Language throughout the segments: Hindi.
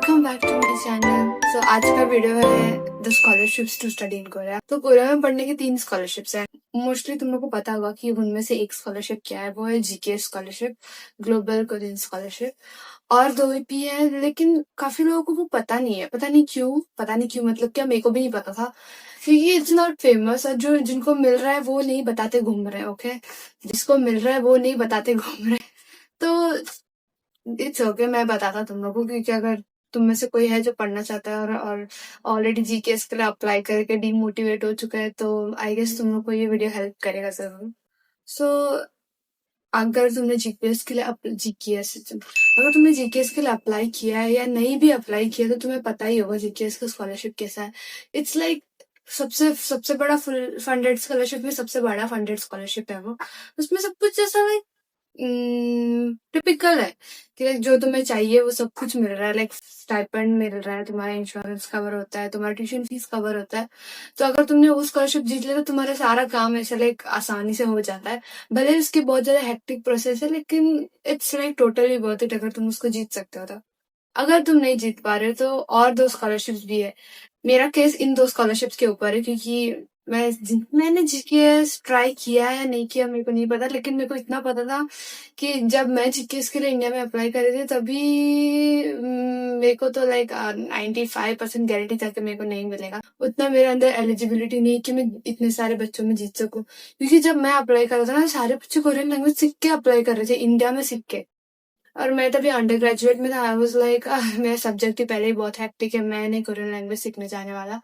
Welcome back to my channel. आज का वीडियो है the scholarships to study in Korea. तो कोरिया में पढ़ने की 3 स्कॉलरशिप्स हैं। मोस्टली तुम लोग को पता होगा कि उनमें से एक स्कॉलरशिप क्या है, वो है GK scholarship, global Korean scholarship. और 2 भी है, लेकिन काफी लोगों को वो पता नहीं है। पता नहीं क्यों मतलब क्या, मेरे को भी नहीं पता था क्योंकि इट्स नॉट फेमस। और जो जिनको मिल रहा है वो नहीं बताते घूम रहे हैं। ओके, जिसको मिल रहा है वो नहीं बताते घूम रहे हैं। तो इट्स ओके, मैं बताता तुम लोगों को, क्योंकि अगर तुम में से कोई है जो पढ़ना चाहता है और ऑलरेडी जीकेएस के लिए अप्लाई करके डीमोटिवेट हो चुका है, तो आई गेस तुम लोग को ये वीडियो हेल्प करेगा जरूर। सो अगर तुमने जीकेएस के लिए जीकेएस अगर तुमने जीकेएस के लिए अप्लाई किया है या नहीं भी अप्लाई किया, तो तुम्हें पता ही होगा जीकेएस का स्कॉलरशिप कैसा है। इट्स लाइक सबसे सबसे बड़ा फुल फंडेड स्कॉलरशिप में सबसे बड़ा फंडेड स्कॉलरशिप है वो। उसमें सब कुछ जैसा लाइक टिपिकल है कि like, जो तुम्हें चाहिए वो सब कुछ मिल रहा है। लाइक स्टाइपेंड मिल रहा है, तुम्हारा इंश्योरेंस कवर होता है, तुम्हारा ट्यूशन फीस कवर होता है। तो अगर तुमने वो स्कॉलरशिप जीत लिया तो तुम्हारा सारा काम ऐसे लाइक आसानी से हो जाता है। भले इसकी बहुत ज्यादा हेक्टिक प्रोसेस है, लेकिन it's like totally worth it अगर तुम उसको जीत सकते हो तो। अगर तुम नहीं जीत पा रहे हो तो और 2 स्कॉलरशिप्स भी है। मेरा केस इन 2 स्कॉलरशिप्स के ऊपर है, क्योंकि मैंने जीकेएस ट्राई किया है या नहीं किया मेरे को नहीं पता, लेकिन मेरे को इतना पता था कि जब मैं जीकेएस के लिए इंडिया में अप्लाई कर रही थी तभी मेरे को तो लाइक 95% गारंटी था कि मेरे को नहीं मिलेगा। उतना मेरे अंदर एलिजिबिलिटी नहीं कि मैं इतने सारे बच्चों में जीत सकूं, क्योंकि जब मैं अप्लाई कर रहा था ना, सारे बच्चे कोरियन लैंग्वेज सीख के अप्लाई कर रहे थे, इंडिया में सीख के। और मैं तभी अंडर ग्रेजुएट में था। आई वाज लाइक मेरा सब्जेक्ट ही पहले ही बहुत हेक्टिक है, मैं नहीं कोरियन लैंग्वेज सीखने जाने वाला।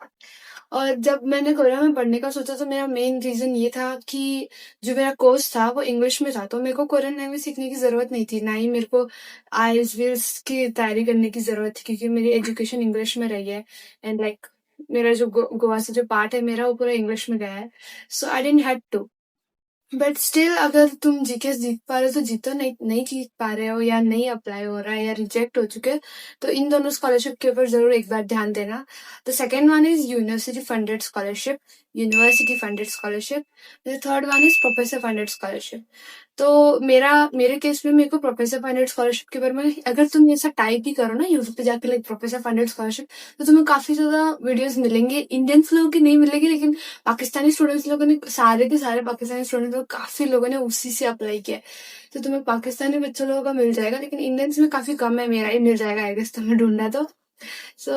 और जब मैंने कोरिया में पढ़ने का सोचा तो मेरा मेन रीजन ये था कि जो मेरा कोर्स था वो इंग्लिश में था, तो मेरे को कोरियन लैंग्वेज सीखने की जरूरत नहीं थी, ना ही मेरे को आईएलटीएस की तैयारी करने की जरूरत थी, क्योंकि मेरी एजुकेशन इंग्लिश में रही है। एंड लाइक मेरा जो गोवा से जो पार्ट है मेरा, वो पूरा इंग्लिश में गया है। So I didn't had to. But still अगर तुम जीकेएस जीत पा रहे हो तो जीतो, नहीं जीत पा रहे हो या नहीं अप्लाई हो रहा है या रिजेक्ट हो चुके हो, तो इन दोनों स्कॉलरशिप के ऊपर जरूर एक बार ध्यान देना। The second one is university funded scholarship. The third one is professor funded scholarship. तो मेरे केस में मेरे को प्रोफेसर फंडेड स्कॉलरशिप के बारे में, अगर तुम ऐसा टाइप भी करो ना यूट्यूब पे जाके लाइक प्रोफेसर फंडेड स्कॉलरशिप, तो तुम्हें काफी ज्यादा वीडियोस मिलेंगे। इंडियंस लोगों की नहीं मिलेगी, लेकिन पाकिस्तानी स्टूडेंट्स लोगों ने, सारे के सारे पाकिस्तानी स्टूडेंट्स लोग, काफी लोगों ने उसी से अप्लाई किया है। तो तुम्हें पाकिस्तानी बच्चों लोगों का मिल जाएगा, लेकिन इंडियंस में काफी कम है। मेरा ही मिल जाएगा आई गेस, तुम्हें ढूंढना तो। So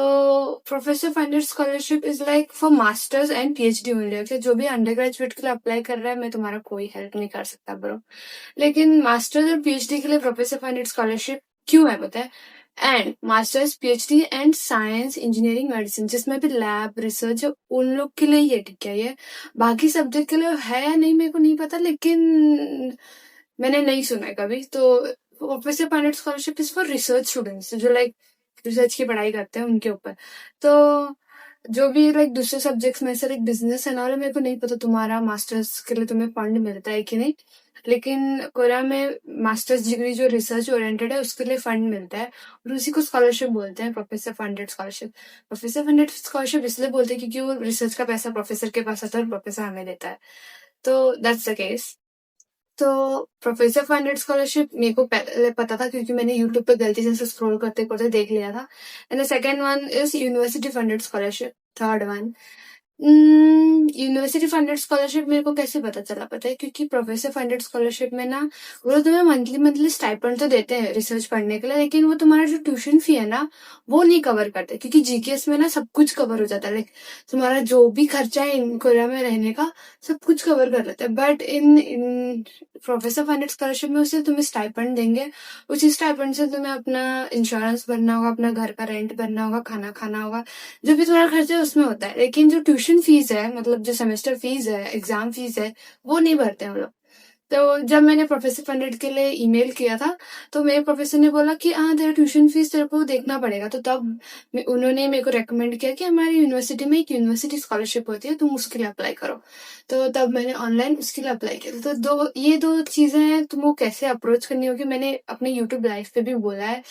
professor funded scholarship is like for masters and PhD only. Okay, जो भी अंडर ग्रेजुएट के लिए अप्लाई कर रहा है, मैं तुम्हारा कोई हेल्प नहीं कर सकता ब्रो। लेकिन मास्टर्स और पीएचडी के लिए प्रोफेसर फंडेड स्कॉलरशिप क्यों है पता है? And masters, PhD and science, engineering, medicine, जिसमें भी लैब रिसर्च है, उन लोग के लिए ये ठीक है। ये बाकी सब्जेक्ट के लिए है या नहीं मेरे को नहीं पता, लेकिन मैंने नहीं सुना है कभी। तो professor funded scholarship is for research students जो लाइक रिसर्च की पढ़ाई करते हैं उनके ऊपर। तो जो भी लाइक दूसरे सब्जेक्ट्स में से लाइक बिजनेस एंड ऑल, मेरे को नहीं पता तुम्हारा मास्टर्स के लिए तुम्हें फंड मिलता है कि नहीं, लेकिन कोरिया में मास्टर्स डिग्री जो रिसर्च ओरिएंटेड है उसके लिए फंड मिलता है, और उसी को स्कॉलरशिप बोलते हैं, professor funded scholarship. Professor funded scholarship इसलिए बोलते हैं क्योंकि वो रिसर्च का पैसा प्रोफेसर के पास आता है और प्रोफेसर हमें देता है। तो दैट्स द केस। तो प्रोफेसर फंडेड स्कॉलरशिप मेरे को पहले पता था, क्योंकि मैंने यूट्यूब पे गलती से स्क्रॉल करते करते देख लिया था। And the second one is university funded scholarship. Third one university funded scholarship मेरे को कैसे पता है, क्योंकि प्रोफेसर फंडेड स्कॉलरशिप में ना, वो तुम्हें मंथली स्टाइपेंड तो देते हैं रिसर्च पढ़ने के लिए, लेकिन वो तुम्हारा जो ट्यूशन फी है ना, वो नहीं कवर करते, क्योंकि जीकेएस में ना सब कुछ कवर हो जाता है। लाइक तुम्हारा जो भी खर्चा है इन कोरिया में रहने का, सब कुछ कवर कर लेते हैं। But in professor funded scholarship में उसे तुम्हें स्टाइपेंड देंगे, उसी स्टाइपेंड से तुम्हें अपना इंश्योरेंस भरना होगा, अपना घर का रेंट भरना होगा, खाना खाना होगा, जो भी तुम्हारा खर्चा है उसमें होता है। लेकिन जो ट्यूशन फीस है, मतलब जो सेमेस्टर फीस है, एग्जाम फीस है, वो नहीं भरते हम लोग। तो जब मैंने प्रोफेसर फंडेड के लिए ईमेल किया था, तो मेरे प्रोफेसर ने बोला कि हाँ तेरा ट्यूशन फीस तेरे को देखना पड़ेगा। तो तब उन्होंने मेरे को रेकमेंड किया कि हमारी यूनिवर्सिटी में एक यूनिवर्सिटी स्कॉलरशिप होती है, तुम उसके लिए अप्लाई करो। तो तब मैंने ऑनलाइन उसके लिए अप्लाई किया था। तो ये दो चीजें हैं, तुमको कैसे अप्रोच करनी होगी, मैंने अपने यूट्यूब लाइव पे भी बोला है।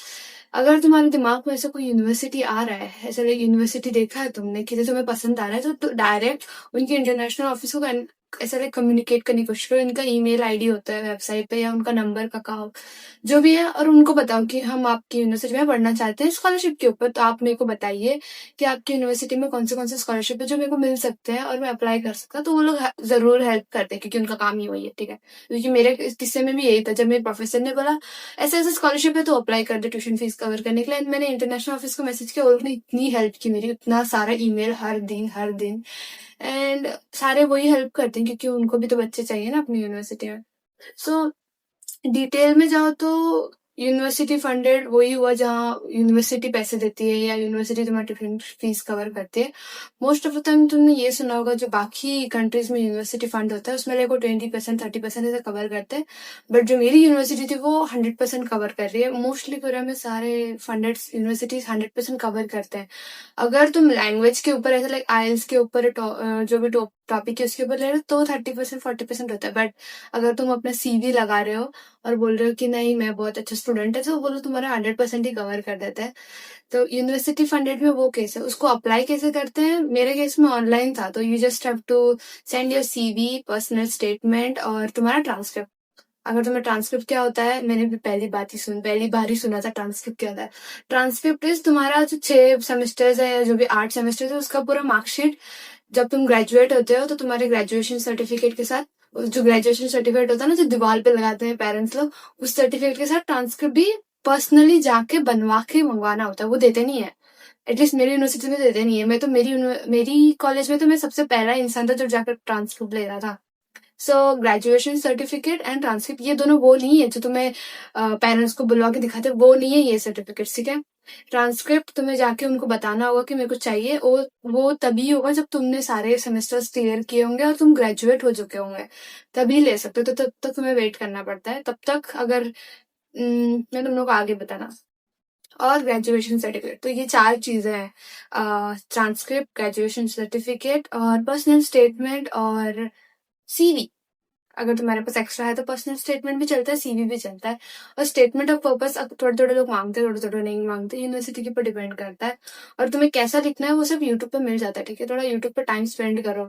अगर तुम्हारे दिमाग में ऐसा कोई यूनिवर्सिटी आ रहा है, ऐसा यूनिवर्सिटी देखा है तुमने कि जो तुम्हें पसंद आ रहा है, तो डायरेक्ट उनके इंटरनेशनल ऑफिस को ऐसा लाइक कम्युनिकेट करने की कोशिश करो। इनका ईमेल आईडी होता है वेबसाइट पे, या उनका नंबर का कहो जो भी है, और उनको बताओ कि हम आपकी यूनिवर्सिटी में पढ़ना चाहते हैं स्कॉलरशिप के ऊपर, तो आप मेरे को बताइए कि आपकी यूनिवर्सिटी में कौन से स्कॉलरशिप है जो मेरे को मिल सकते हैं और मैं अप्लाई कर सकता हूँ। तो वो लोग जरूर हेल्प करते हैं, क्योंकि उनका काम ही वही है, ठीक है। क्योंकि मेरे किस्से में भी यही था, जब मेरे प्रोफेसर ने बोला ऐसे ऐसे स्कॉलरशिप है तो अप्लाई कर दे ट्यूशन फीस कवर करने के लिए, मैंने इंटरनेशनल ऑफिस को मैसेज किया, और उन्होंने इतनी हेल्प की मेरी, इतना सारा ईमेल हर दिन। एंड सारे वही हेल्प करते हैं, क्योंकि उनको भी तो बच्चे चाहिए ना अपनी यूनिवर्सिटी में। सो डिटेल में जाओ तो यूनिवर्सिटी फंडेड वही हुआ जहाँ यूनिवर्सिटी पैसे देती है, या यूनिवर्सिटी तुम्हारी ट्यूशन फीस कवर करती है। मोस्ट ऑफ द टाइम तुमने ये सुना होगा, जो बाकी कंट्रीज में यूनिवर्सिटी फंड होता है उसमें देखो 20% 30% ऐसे कवर करते हैं, बट जो मेरी यूनिवर्सिटी थी वो 100% कवर कर रही है। मोस्टली पूरा में सारे फंडेड यूनिवर्सिटीज 100% कवर करते हैं। अगर तुम लैंग्वेज के ऊपर ऐसे लाइक आइल्स के ऊपर जो भी टॉपिक है उसके ऊपर ले रहे हो तो 30% 40% होता है, बट अगर तुम अपना सीवी लगा रहे हो और बोल रहे हो कि नहीं मैं बहुत अच्छा स्टूडेंट है, तो वो लोग तुम्हारा 100% ही कवर कर देता है। तो यूनिवर्सिटी फंडेड में वो केस है। उसको अप्लाई कैसे करते हैं? मेरे केस में ऑनलाइन था, तो you just have to send your CV, personal statement और तुम्हारा ट्रांसक्रिप्ट। अगर तुम्हें ट्रांसक्रिप्ट क्या होता है, मैंने भी पहली बार ही सुना था ट्रांसक्रिप्ट क्या होता है। ट्रांसक्रिप्ट इज तुम्हारा जो 6 सेमेस्टर्स है या जो भी 8 सेमेस्टर्स है उसका पूरा मार्कशीट। जब तुम ग्रेजुएट होते हो तो तुम्हारे ग्रेजुएशन सर्टिफिकेट के साथ, जो ग्रेजुएशन सर्टिफिकेट होता है ना जो दीवार पे लगाते हैं पेरेंट्स लोग, उस सर्टिफिकेट के साथ ट्रांसक्रिप्ट भी पर्सनली जाके बनवा के मंगवाना होता है। वो देते नहीं है, एटलीस्ट मेरी यूनिवर्सिटी में देते नहीं है। मैं तो मेरी कॉलेज में तो मैं सबसे पहला इंसान था जो जाकर ट्रांसक्रिप्ट ले रहा था। सो ग्रेजुएशन सर्टिफिकेट एंड ट्रांसक्रिप्ट ये दोनों वो नहीं है जो तुम्हें पेरेंट्स को बुलवा के दिखाते, वो नहीं है ये सर्टिफिकेट, ठीक है। ट्रांसक्रिप्ट तुम्हें जाके उनको बताना होगा कि मेरे को चाहिए, और वो तभी होगा जब तुमने सारे सेमेस्टर्स क्लियर किए होंगे और तुम ग्रेजुएट हो चुके होंगे, तभी ले सकते हो। तो तब तक तुम्हें वेट करना पड़ता है। तब तक अगर मैं तुम लोग को आगे बताना। और ग्रेजुएशन सर्टिफिकेट, तो ये 4 चीजें हैं, ट्रांसक्रिप्ट, ग्रेजुएशन सर्टिफिकेट और पर्सनल स्टेटमेंट और सीवी। अगर तुम्हारे पास एक्स्ट्रा है तो पर्सनल स्टेटमेंट भी चलता है, सीवी भी चलता है। और स्टेटमेंट ऑफ पर्पस थोड़े थोड़े लोग मांगते हैं, थोड़े थोड़े नहीं मांगते, यूनिवर्सिटी के ऊपर डिपेंड करता है। और तुम्हें कैसा लिखना है वो सब यूट्यूब पे मिल जाता है, ठीक है। थोड़ा यूट्यूब पे टाइम स्पेंड करो।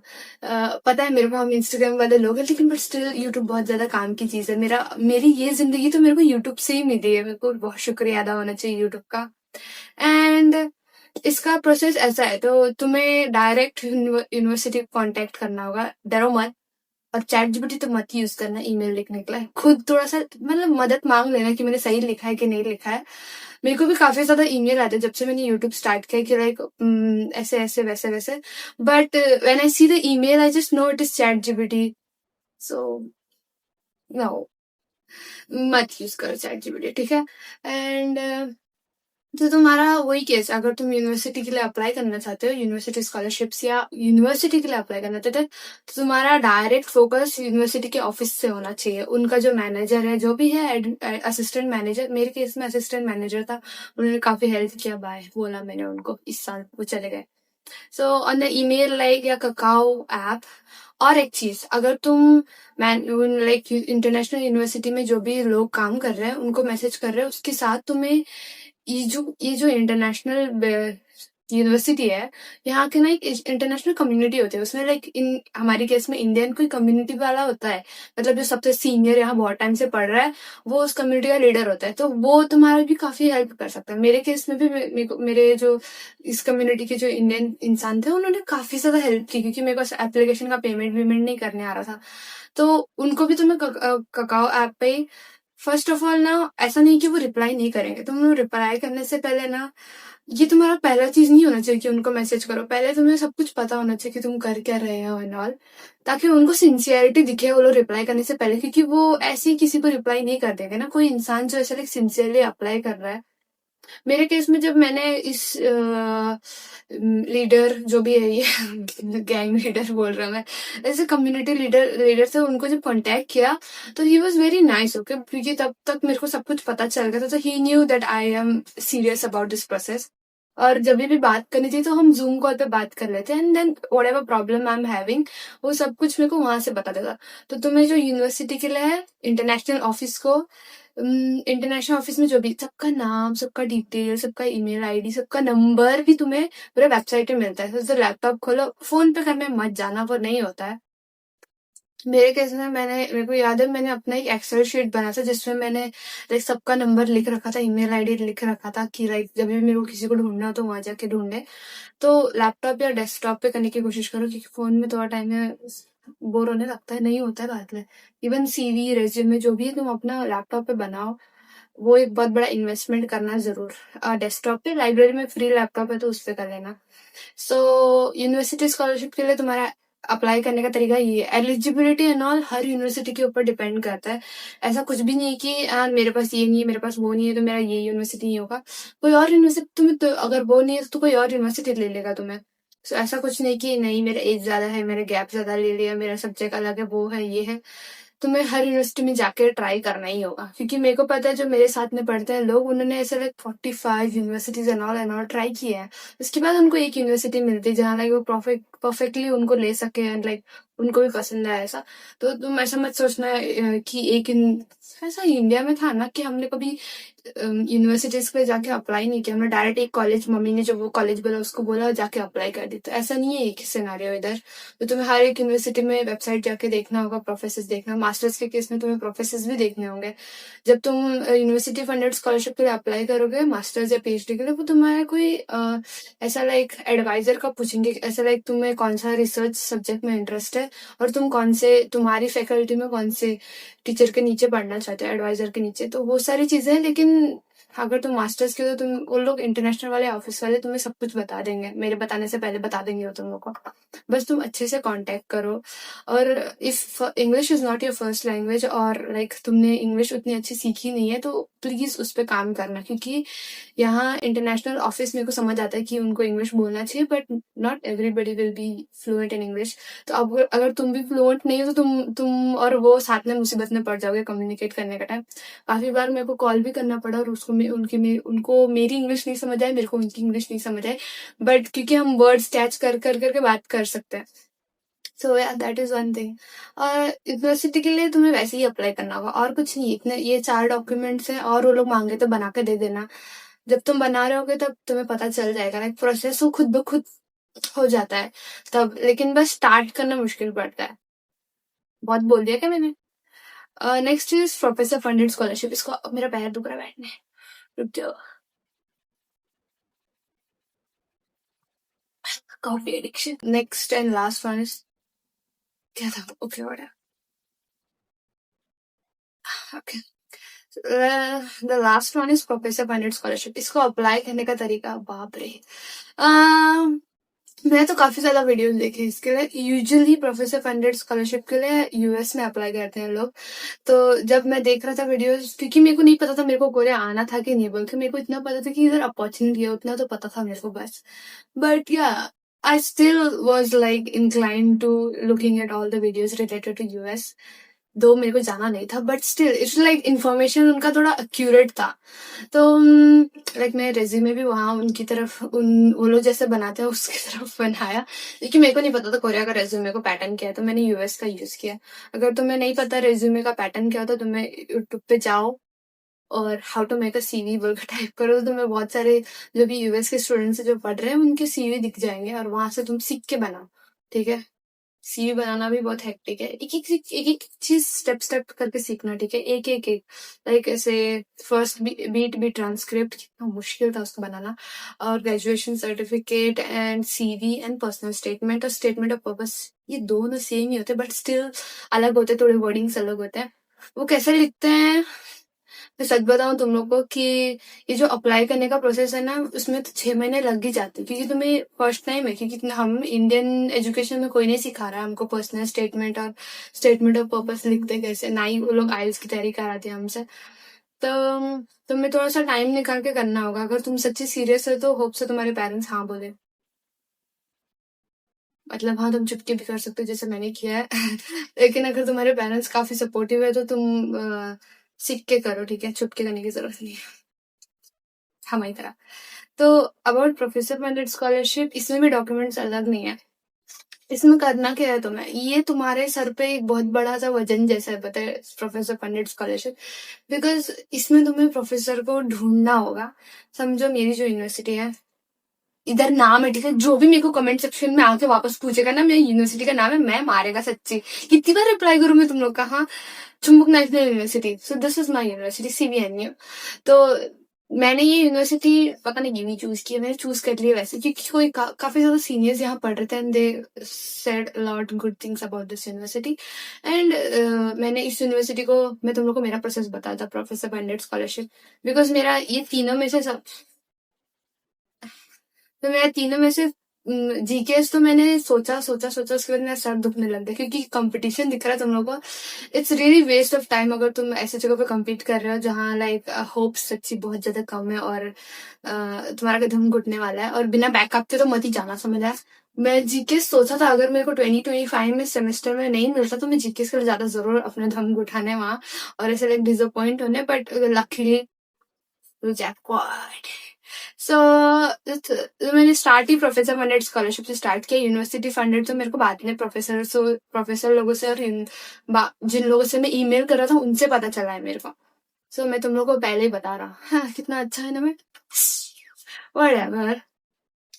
पता है मेरे को हम इंस्टाग्राम वाले लोग हैं, लेकिन बट स्टिल यूट्यूब बहुत ज्यादा काम की चीज है। मेरी ये जिंदगी तो मेरे को यूट्यूब से ही मिली है, मेरे को बहुत शुक्रिया अदा होना चाहिए यूट्यूब का। एंड इसका प्रोसेस ऐसा है, तो तुम्हें डायरेक्ट यूनिवर्सिटी कांटेक्ट करना होगा, डरो मत। और चैट जीपीटी तो मत यूज करना ईमेल लिखने के लिए, खुद थोड़ा सा मतलब मदद मांग लेना कि मैंने सही लिखा है कि नहीं लिखा है। मेरे को भी काफी ज्यादा ईमेल आते हैं जब से मैंने यूट्यूब स्टार्ट किया कि लाइक ऐसे ऐसे वैसे वैसे, but when I see the email I just know it is ChatGPT. So no, मत यूज करो चैट जीपीटी, ठीक है। एंड तो तुम्हारा वही केस, अगर तुम यूनिवर्सिटी के लिए अप्लाई करना चाहते हो, यूनिवर्सिटी स्कॉलरशिप्स या यूनिवर्सिटी के लिए अप्लाई करना चाहते हो, तो तुम्हारा डायरेक्ट फोकस यूनिवर्सिटी के ऑफिस से होना चाहिए। उनका जो मैनेजर है, जो भी है, असिस्टेंट मैनेजर, मेरे केस में असिस्टेंट मैनेजर था, उन्होंने काफी हेल्प किया, बाय बोला मैंने उनको, इस साल वो चले गए। So on the email like या ककाओ ऐप। और एक चीज, अगर तुम लाइक इंटरनेशनल यूनिवर्सिटी में जो भी लोग काम कर रहे हैं उनको मैसेज कर रहे हो, उसके साथ तुम्हें ये जो इंटरनेशनल यूनिवर्सिटी है, यहाँ के ना एक इंटरनेशनल कम्युनिटी होती है, उसमें लाइक इन हमारी केस में इंडियन कोई कम्युनिटी वाला होता है, मतलब जो सबसे सीनियर यहाँ बहुत टाइम से पढ़ रहा है वो उस कम्युनिटी का लीडर होता है, तो वो तुम्हारी भी काफी हेल्प कर सकता है। मेरे केस में भी मेरे जो इस कम्युनिटी के जो इंडियन इंसान थे उन्होंने काफी ज्यादा हेल्प की, क्योंकि मेरे को एप्लीकेशन का पेमेंट वेमेंट नहीं करने आ रहा था। तो उनको भी तुम्हें ककाओ ऐप पे फर्स्ट ऑफ ऑल ना, ऐसा नहीं कि वो रिप्लाई नहीं करेंगे, तुम रिप्लाई करने से पहले ना, ये तुम्हारा पहला चीज नहीं होना चाहिए कि उनको मैसेज करो। पहले तुम्हें सब कुछ पता होना चाहिए कि तुम कर क्या रहे हो एंड ऑल, ताकि उनको सिंसियरिटी दिखे वो लोग रिप्लाई करने से पहले, क्योंकि वो ऐसे ही किसी को रिप्लाई नहीं कर देंगे ना, कोई इंसान जो ऐसे लाइक सिंसियरली अप्लाई कर रहा है। मेरे केस में जब मैंने इस लीडर जो भी है ये गैंग लीडर बोल रहा हूँ मैं, ऐसे कम्युनिटी लीडर से उनको जब कांटेक्ट किया तो he was very nice, okay, क्योंकि तब तक मेरे को सब कुछ पता चल गया था, तो he knew that I am serious about this process. और जब भी बात करनी थी तो हम जूम कॉल पे बात कर लेते हैं, and then whatever problem I am having वो सब कुछ मेरे को वहां से बता देगा। तो तुम्हें जो यूनिवर्सिटी के लिए है, इंटरनेशनल ऑफिस को, इंटरनेशनल ऑफिस में जो भी सबका नाम, सबका डिटेल, सबका ईमेल आईडी, सबका नंबर भी तुम्हें पूरे वेबसाइट पे मिलता है। तो लैपटॉप खोलो, फोन पे करने मत जाना, वो नहीं होता है। मेरे केस में मेरे को याद है मैंने अपना एक एक्सेल शीट बनाया था जिसमें मैंने लाइक सबका नंबर लिख रखा था, ईमेल आईडी लिख रखा था कि लाइक जब भी मेरे को किसी को ढूंढना हो तो वहां जाके ढूंढे। तो लैपटॉप या डेस्कटॉप पे करने की कोशिश करो क्योंकि फोन में थोड़ा टाइम में बोर होने लगता है, नहीं होता है बाद में। इवन सीवी रेज्यूमे जो भी है तुम अपना लैपटॉप पे बनाओ, वो एक बहुत बड़ा इन्वेस्टमेंट करना जरूर। डेस्कटॉप पे लाइब्रेरी में फ्री लैपटॉप है तो उस पे कर लेना। सो यूनिवर्सिटी स्कॉलरशिप के लिए तुम्हारा अप्लाई करने का तरीका ये है। Eligibility and all her university के ऊपर डिपेंड करता है। ऐसा कुछ भी नहीं है कि मेरे पास ये नहीं है, मेरे पास वो नहीं है तो मेरा ये यूनिवर्सिटी नहीं होगा। कोई और यूनिवर्सिटी तुम्हें तो अगर वो नहीं है तो कोई और यूनिवर्सिटी ले लेगा तुम्हें। So, ऐसा कुछ नहीं कि नहीं मेरा एज ज्यादा है, मेरे गैप ज्यादा ले लिया, मेरा सब्जेक्ट अलग है, वो है ये है। तुम्हें हर यूनिवर्सिटी में जाके ट्राई करना ही होगा क्योंकि मेरे को पता है जो मेरे साथ में पढ़ते हैं लोग, उन्होंने ऐसे like 45 universities and all try किए हैं। उसके बाद उनको एक यूनिवर्सिटी मिलती है जहाँ लाइक वो परफेक्टली उनको ले सके एंड लाइक उनको भी पसंद है ऐसा। तो तुम ऐसा मत सोचना कि ऐसा इंडिया में था ना कि हमने कभी यूनिवर्सिटीज पे जाके अप्लाई नहीं किया, हमने डायरेक्ट एक कॉलेज, मम्मी ने जो वो कॉलेज बोला उसको बोला और जाके अप्लाई कर दी। तो ऐसा नहीं है एक ही सिनेरियो इधर। तो तुम्हें हर एक यूनिवर्सिटी में वेबसाइट जाके देखना होगा, प्रोफेसर देखना। मास्टर्स के केस में तुम्हें प्रोफेसर भी देखने होंगे। जब तुम यूनिवर्सिटी फंडेड स्कॉलरशिप के लिए अप्लाई करोगे मास्टर्स या पीएचडी के लिए, वो तुम्हारा कोई ऐसा लाइक एडवाइजर का पूछेंगे, ऐसा लाइक तुम्हें कौन सा रिसर्च सब्जेक्ट में इंटरेस्ट है और तुम तुम्हारी फैकल्टी में कौन से टीचर के नीचे पढ़ना चाहते हो, एडवाइजर के नीचे। तो वो सारी चीजें हैं। लेकिन अगर तुम मास्टर्स के हो तो तुम वो लोग इंटरनेशनल वाले ऑफिस वाले तुम्हें सब कुछ बता देंगे, मेरे बताने से पहले बता देंगे वो तुम लोग को। बस तुम अच्छे से कांटेक्ट करो। और if English is not your first language और लाइक तुमने इंग्लिश उतनी अच्छी सीखी नहीं है तो प्लीज उस पर काम करना क्योंकि यहाँ इंटरनेशनल ऑफिस मेरे को समझ आता है कि उनको इंग्लिश बोलना चाहिए but not everybody will be fluent in English. तो अब अगर तुम भी फ्लुएंट नहीं हो तो तुम और वो साथ में मुसीबत में पड़ जाओगे कम्युनिकेट करने का टाइम। काफी बार मेरे को कॉल भी करना पड़ा और उनको मेरी इंग्लिश नहीं समझ आए, मेरे को उनकी इंग्लिश नहीं समझ आए, बट क्योंकि हम वर्ड्स कैच कर कर करके बात कर सकते हैं। सो या दैट इज वन थिंग। और यूनिवर्सिटी के लिए तुम्हें वैसे ही अप्लाई करना होगा और कुछ नहीं, इतने ये 4 डॉक्यूमेंट्स हैं और वो लोग मांगे तो बना के दे देना। जब तुम बना रहे होगे तब तुम्हें पता चल जाएगा, लाइक प्रोसेस वो खुद ब खुद हो जाता है तब। लेकिन बस स्टार्ट करना मुश्किल पड़ता है। बहुत बोल दिया क्या मैंने? Next is professor funded scholarship. इसको मेरा पैर दुख रहा है बैठने, रुक जाओ। Coffee addiction. Next and last one is क्या था? Okay okay the last one is professor funded scholarship. इसको अप्लाई करने का तरीका बाप रे। मैं तो काफी ज्यादा वीडियोस देखे इसके लिए। यूजुअली प्रोफेसर फंडेड स्कॉलरशिप के लिए यूएस में अप्लाई करते हैं लोग। तो जब मैं देख रहा था वीडियोस, क्योंकि मेरे को नहीं पता था मेरे को कोरिया आना था कि नहीं, बोल के मेरे को इतना पता था कि इधर अपॉर्चुनिटी है, उतना तो पता था मेरे को बस। बट या I still was like inclined to looking at all the videos related to US, दो मेरे को जाना नहीं था but still it's like information उनका थोड़ा एक्यूरेट था। तो लाइक मैं रेज्यूमे भी वहाँ उनकी तरफ वो लोग जैसे बनाते हैं उसकी तरफ बनाया, क्योंकि मेरे को नहीं पता था कोरिया का रेज्यूमे को पैटर्न क्या है, तो मैंने यूएस का यूज किया। अगर तुम्हें नहीं पता रेज्यूमे का पैटर्न क्या होता, तुम्हें यूट्यूब पे जाओ और how to make a CV बोल के टाइप करो तो तुम्हें बहुत सारे जो भी यूएस के स्टूडेंट्स जो पढ़ रहे हैं उनके सीवी दिख जाएंगे और वहां से तुम सीख के बनाओ। ठीक है? सीवी बनाना भी बहुत हेक्टिक है, एक एक चीज स्टेप स्टेप करके सीखना। ठीक है? एक लाइक ऐसे फर्स्ट बीट बी ट्रांसक्रिप्ट कितना मुश्किल था उसको बनाना, और graduation certificate and CV and personal statement और स्टेटमेंट ऑफ पर्पस, ये दोनों सेम ही होते हैं बट स्टिल अलग होते हैं, थोड़े वर्डिंग्स अलग होते हैं। वो कैसे लिखते हैं, मैं सच बताऊं तुम लोग को कि ये जो अप्लाई करने का प्रोसेस है ना उसमें तो 6 महीने लग ही जाते हैं, क्योंकि तुम्हें फर्स्ट टाइम है, क्योंकि हम इंडियन एजुकेशन में कोई नहीं सिखा रहा है हमको पर्सनल स्टेटमेंट और स्टेटमेंट ऑफ पर्पस लिखते कैसे, ना ही वो लोग आइल्स की तैयारी कराते हैं हमसे। तो तुम्हें थोड़ा सा टाइम निकाल के करना होगा। अगर तुम सच्ची सीरियस है तो होप से तुम्हारे पेरेंट्स हाँ बोले, मतलब हाँ तुम चुपके भी कर सकते हो जैसे मैंने किया है लेकिन अगर तुम्हारे पेरेंट्स काफी सपोर्टिव है तो तुम सीख के करो। ठीक है? चुपके करने की जरूरत नहीं है हमारी तरह। तो अबाउट प्रोफेसर फंडेड स्कॉलरशिप, इसमें भी डॉक्यूमेंट्स अलग नहीं है। इसमें करना क्या है तुम्हें, ये तुम्हारे सर पे एक बहुत बड़ा सा वजन जैसा है, पता है, प्रोफेसर फंडेड स्कॉलरशिप। बिकॉज इसमें तुम्हें प्रोफेसर को ढूंढना होगा। समझो मेरी जो यूनिवर्सिटी है इधर नाम है, ठीक है, जो भी मेरे को कमेंट सेक्शन में आके वापस पूछेगा ना मेरी यूनिवर्सिटी का नाम है, मैं मारेगा सच्ची। कितनी बार रिप्लाई करूं मैं तुम लोग का? हाँ, चुम्बक national university, so this is my university CBNU। तो मैंने ये यूनिवर्सिटी पता नहीं क्यों नहीं चूज की, मैंने चूज कर लिया वैसे, क्योंकि कोई काफी ज्यादा सीनियर्स यहाँ पढ़ रहे थे and they said lot good things about this university. And मैंने इस यूनिवर्सिटी को, मैं तुम लोग को मेरा प्रोसेस बताया था, प्रोफेसर फंडेड स्कॉलरशिप, बिकॉज मेरा ये तीनों में से सब, तो मेरा तीनों में से जीकेएस तो मैंने सोचा सोचा सोचा, उसके बाद मेरा सर दुखने लग गया, क्योंकि कंपटीशन दिख रहा है तुम लोगों को। It's really waste of time अगर तुम ऐसे जगह पे compete कर रहे हो जहाँ लाइक होप्स सच्ची बहुत ज्यादा कम है, और तुम्हारा कदम घुटने वाला है, और बिना बैकअप के तो मत ही जाना, समझ आया। मैं जीकेएस सोचा था अगर मेरे को 2025 में सेमेस्टर में नहीं मिलता तो मैं जीकेएस के लिए ज्यादा जरूर अपने दम घुटाने वहां, और ऐसे लाइक डिसअपॉइंट होने, बट लकीली जैकपॉट। सो मैंने स्टार्ट ही प्रोफेसर फंडेड स्कॉलरशिप से स्टार्ट किया। यूनिवर्सिटी फंडेड तो मेरे को बाद में प्रोफेसर लोगों से और जिन लोगों से मैं ईमेल कर रहा था उनसे पता चला है मेरे को। सो मैं तुम लोगों को पहले ही बता रहा हूँ। हाँ, कितना अच्छा है ना मैं। Whatever.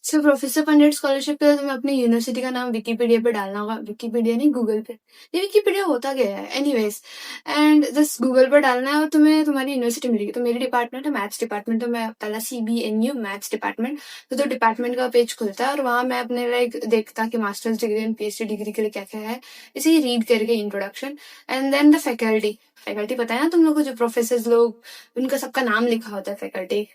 So professor funded scholarship के लिए तुम्हें अपनी यूनिवर्सिटी का नाम विकिपीडिया पे डालना होगा, विकिपीडिया नहीं, गूगल पे। ये विकिपीडिया होता क्या है एनीवेज, एंड जस्ट गूगल पे डालना है और तुम्हें तुम्हारी यूनिवर्सिटी मिलेगी। तो मेरी डिपार्टमेंट है मैथ्स डिपार्टमेंट, तो मैं पहला CBNU मैथ्स डिपार्टमेंट, तो डिपार्टमेंट का पेज खुलता है और वहां मैं अपने लाइक देखता कि masters degree and PhD degree के लिए क्या क्या है, इसे ही रीड करके introduction, and then the faculty. Faculty पता है ना तुम लोग को, जो प्रोफेसर लोग, उनका सबका नाम लिखा होता है फैकल्टी।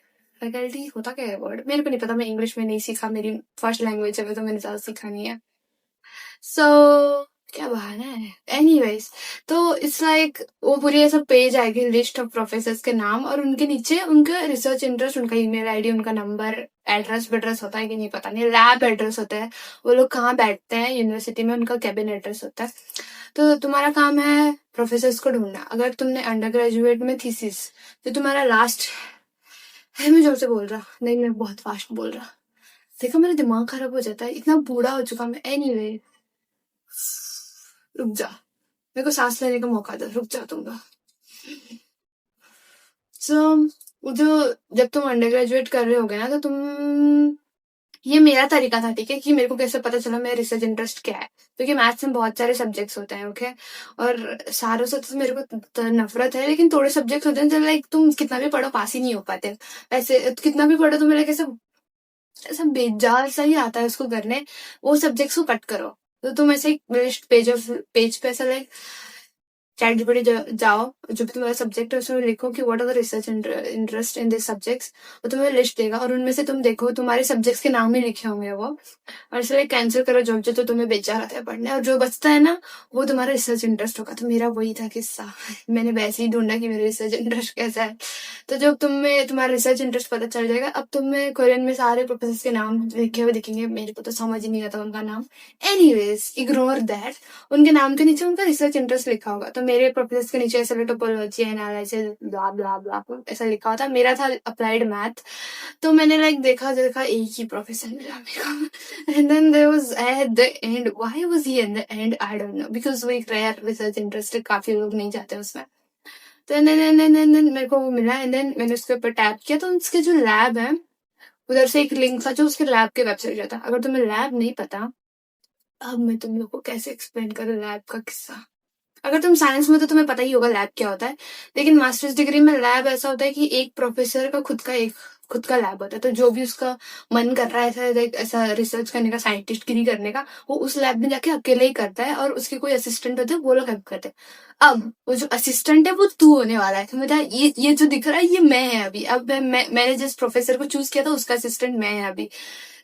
फैकल्टी होता क्या है वर्ड, मेरे को नहीं पता, मैं इंग्लिश में नहीं सीखा, मेरी फर्स्ट लैंग्वेज है तो मैंने ज्यादा सीखा नहीं है। सो क्या बहाना है, एनीवेज। तो इट्स लाइक वो पूरी ऐसा पेज आएगी, लिस्ट ऑफ प्रोफेसर्स के नाम, और उनके नीचे उनका रिसर्च इंटरेस्ट, उनका ईमेल आईडी, उनका नंबर, एड्रेस होता है कि नहीं पता नहीं, लैब एड्रेस होता है, वो लोग कहाँ बैठते हैं यूनिवर्सिटी में, उनका कैबिन एड्रेस होता है। तो तुम्हारा काम है प्रोफेसर्स को ढूंढना। अगर तुमने अंडर ग्रेजुएट में थीसिस, तो तुम्हारा लास्ट है, मैं जोर से बोल रहा नहीं, मैं बहुत फास्ट बोल रहा, देखो मेरा दिमाग खराब हो जाता है, इतना बूढ़ा हो चुका मैं। एनीवे, रुक जा, मेरे को सांस लेने का मौका दो, रुक जा तुमका। सो जो जब तुम अंडर ग्रेजुएट कर रहे होगे ना, तो तुम, ये मेरा तरीका था, ठीक है, कि मेरे को कैसे पता चला मेरा रिसर्च इंटरेस्ट क्या है, क्योंकि मैथ्स में बहुत सारे सब्जेक्ट्स होते हैं, ओके, और सारों से तो मेरे को नफरत है, लेकिन थोड़े सब्जेक्ट्स होते हैं जो लाइक तुम कितना भी पढ़ो पास ही नहीं हो पाते। ऐसे कितना भी पढ़ो तुम्हें लाइक ऐसा ऐसा बेजार सा ही आता है उसको करने, वो सब्जेक्ट्स को कट करो। तो तुम ऐसे एक लिस्ट पेज पे ऐसा लाइक चैट जीपीटी जाओ, जो भी तुम्हारा सब्जेक्ट है उसमें लिखो कि what are the research interest in this subjects, और तुम्हें लिस्ट देगा, और उनमें से तुम देखो तुम्हारे सब्जेक्ट्स के नाम ही लिखे होंगे वो, और इसलिए कैंसिल करो जो जो तो तुम्हें बेचा रहता है पढ़ने, और जो बचता है ना वो तुम्हारा रिसर्च इंटरेस्ट होगा। तो मेरा वही था किस्सा, मैंने वैसे ही ढूंढा कि मेरा रिसर्च इंटरेस्ट कैसा है। तो जब तुम्हें तुम्हारा रिसर्च इंटरेस्ट पता चल जाएगा, अब तुम्हें कोरियन में सारे प्रोफेसर के नाम लिखे हुए दिखेंगे, मेरे को तो समझ ही नहीं आता उनका नाम, एनीवेज इग्नोर दैट। उनके नाम के नीचे उनका रिसर्च इंटरेस्ट लिखा होगा, तो मेरे प्रोफेसर के नीचे ऐसे टोपोलॉजी एनालिसिस ब्ला ब्ला ब्ला ऐसा लिखा होता, मेरा था अप्लाइड मैथ। तो मैंने लाइक देखा देखा एक ही प्रोफेसर मिला मेरे को, and then there was at the end, why was he at the end I don't know, because वो एक रेयर रिसर्च इंटरेस्ट, काफी लोग नहीं जाते उसमें। तो देन मेरे को वो मिला, एंड देन मैंने उसके ऊपर टैप किया, तो उसके जो लैब है उधर से एक लिंक था जो उसके लैब के वेबसाइट जाता। अगर तुम्हें लैब नहीं पता, अब मैं तुम लोग को कैसे एक्सप्लेन करूँ लैब का किस्सा। अगर तुम साइंस में तो तुम्हें पता ही होगा लैब क्या होता है, लेकिन मास्टर्स डिग्री में लैब ऐसा होता है कि एक प्रोफेसर का खुद का लैब होता है। तो जो भी उसका मन कर रहा है ऐसा रिसर्च करने का, साइंटिस्ट गिरी करने का, वो उस लैब में जाके अकेले ही करता है, और उसके कोई असिस्टेंट होते हैं, वो लोग हेल्प करते हैं। अब वो जो असिस्टेंट है वो तू होने वाला है, तो मुझे ये जो दिख रहा है ये मैं है अभी। अब मैंने जिस प्रोफेसर को चूज किया था उसका असिस्टेंट मैं है अभी।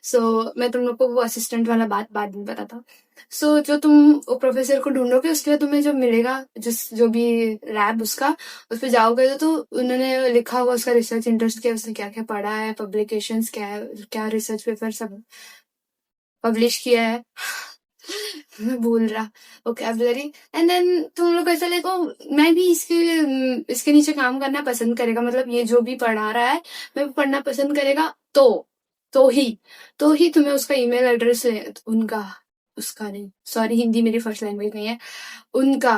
सो मैं तुम लोग को वो असिस्टेंट वाला बात बाद में बताता हूँ। सो जो तुम वो प्रोफेसर को ढूंढोगे उसके लिए तुम्हें जो मिलेगा, जो भी लैब उसका, उस पर जाओगे तो उन्होंने लिखा होगा उसका रिसर्च इंटरेस्ट क्या है, उसने क्या क्या पढ़ा है, पब्लिकेशंस क्या है, क्या रिसर्च पेपर सब पब्लिश किया है। मैं भूल रहा वोकैबुलरी। एंड देन तुम लोग ऐसा देखो, मैं भी इसके नीचे काम करना पसंद करेगा, मतलब ये जो भी पढ़ा रहा है मैं पढ़ना पसंद करेगा, तो ही तुम्हें उसका ईमेल एड्रेस उनका, उसका नहीं, सॉरी हिंदी मेरी फर्स्ट लैंग्वेज नहीं है, उनका